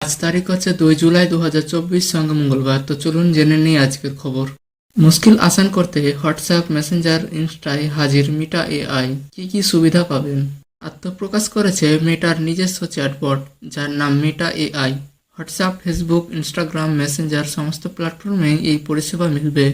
আজ তারিখ হচ্ছে 2 জুলাই 2024 সঙ্গে মঙ্গলবার। তো চলুন জেনে নিই আজকের খবর। মুশকিল আসান করতে হোয়াটসঅ্যাপ মেসেঞ্জার ইনস্টায় হাজির মেটা এআই, কি সুবিধা পাবেন। আত্মপ্রকাশ করেছে মেটার নিজস্ব চ্যাটবট যার নাম Meta AI. WhatsApp, Facebook, Instagram, Messenger সমস্ত প্ল্যাটফর্মে এই পরিষেবা মিলবে।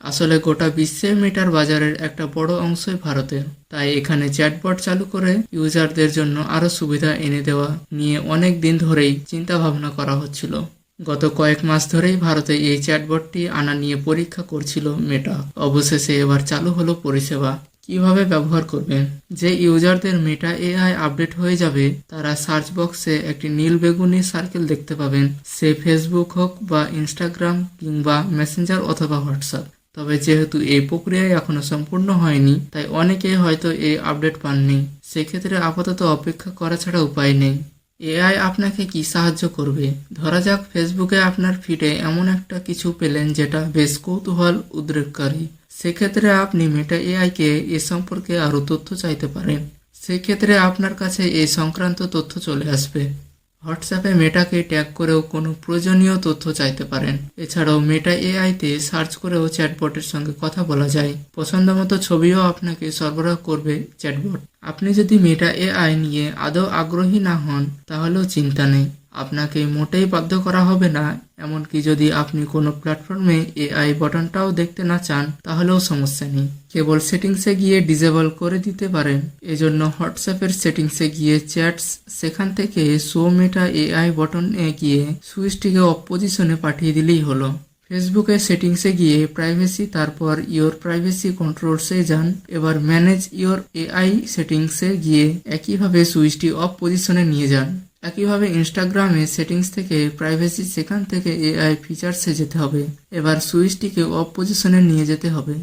আসলে গোটা বিশ্বে মেটার বাজারের একটা বড় অংশই ভারতের, তাই এখানে চ্যাটবট চালু করে ইউজারদের জন্য আরও সুবিধা এনে দেওয়া নিয়ে অনেক দিন ধরেই চিন্তা ভাবনা করা হচ্ছিল। গত কয়েক মাস ধরেই ভারতে এই চ্যাটবটটি আনা নিয়ে পরীক্ষা করছিল মেটা। অবশেষে এবার চালু হলো পরিষেবা। কিভাবে ব্যবহার করবেন? যে ইউজারদের মেটা এআই আপডেট হয়ে যাবে তারা সার্চ বক্সে একটি নীল বেগুনি সার্কেল দেখতে পাবেন, সে ফেসবুক হোক বা ইনস্টাগ্রাম কিংবা মেসেঞ্জার অথবা হোয়াটসঅ্যাপ। তবে যেহেতু এই প্রক্রিয়া এখনো সম্পূর্ণ হয়নি, তাই অনেকেই হয়তো এই আপডেট পাননি। সেক্ষেত্রে আপাতত অপেক্ষা করা ছাড়া উপায় নেই। এআই আপনাকে কি সাহায্য করবে? ধরা যাক ফেসবুকে আপনার ফিডে এমন একটা কিছু পেলেন যেটা বেশ কৌতূহল উদ্রেককারী। সেক্ষেত্রে আপনি মেটা এআইকে এ সম্পর্কে আরও তথ্য চাইতে পারেন। সেক্ষেত্রে আপনার কাছে এই সংক্রান্ত তথ্য চলে আসবে। হোয়াটসঅ্যাপে মেটাকে ট্যাগ করেও কোনো প্রয়োজনীয় তথ্য চাইতে পারেন। এছাড়াও মেটা এআইতে সার্চ করেও চ্যাটবটের সঙ্গে কথা বলা যায়। পছন্দমতো ছবিও আপনাকে সরবরাহ করবে চ্যাটবট। আপনি যদি মেটা এআই নিয়ে আদৌ আগ্রহী না হন তাহলেও চিন্তা নেই, আপনাকে মোটেই বাধ্য করা হবে না। এমনকি যদি আপনি কোনো প্ল্যাটফর্মে এআই বাটনটাও দেখতে না চান তাহলেও সমস্যা নেই, কেবল সেটিংসে গিয়ে ডিসেবল করে দিতে পারেন। এজন্য হোয়াটসঅ্যাপের সেটিংসে গিয়ে চ্যাটস, সেখান থেকে শো মেটা এআই বাটনে গিয়ে সুইচটিকে অফ পজিশনে পাঠিয়ে দিলেই হলো। ফেসবুকের সেটিংসে গিয়ে প্রাইভেসি, তারপর ইওর প্রাইভেসি কন্ট্রোলসে যান। এবার ম্যানেজ ইওর এআই সেটিংসে গিয়ে একইভাবে সুইচটি অফ পজিশনে নিয়ে যান। একইভাবে ইনস্টাগ্রামে সেটিংস থেকে প্রাইভেসি, সেখান থেকে এআই ফিচার্সে যেতে হবে। এবার সুইচটিকে অফ পজিশনে নিয়ে যেতে হবে।